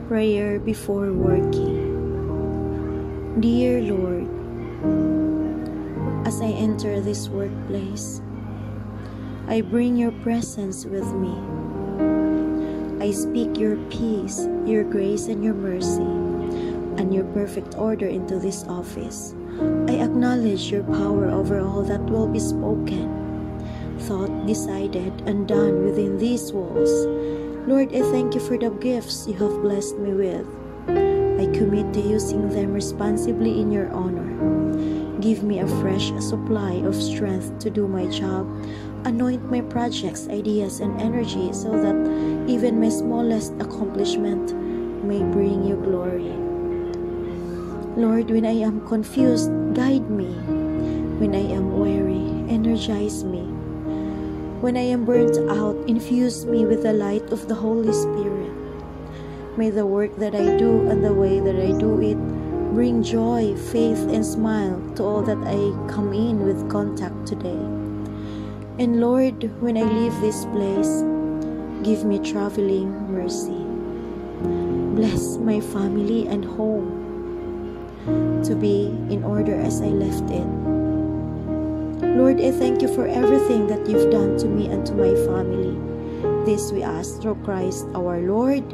Prayer before working. Dear Lord, as I enter this workplace, I bring your presence with me. I speak your peace, your grace, and your mercy, and your perfect order into this office. I acknowledge your power over all that will be spoken, thought, decided, and done within these walls. Lord, I thank you for the gifts you have blessed me with. I commit to using them responsibly in your honor. Give me a fresh supply of strength to do my job. Anoint my projects, ideas, and energy so that even my smallest accomplishment may bring you glory. Lord, when I am confused, guide me. When I am weary, energize me. When I am burnt out, infuse me with the light of the Holy Spirit. May the work that I do and the way that I do it bring joy, faith, and smile to all that I come in with contact today. And Lord, when I leave this place, give me traveling mercy. Bless my family and home to be in order as I left it. Lord, I thank you for everything that you've done to me and to my family. This we ask through Christ our Lord.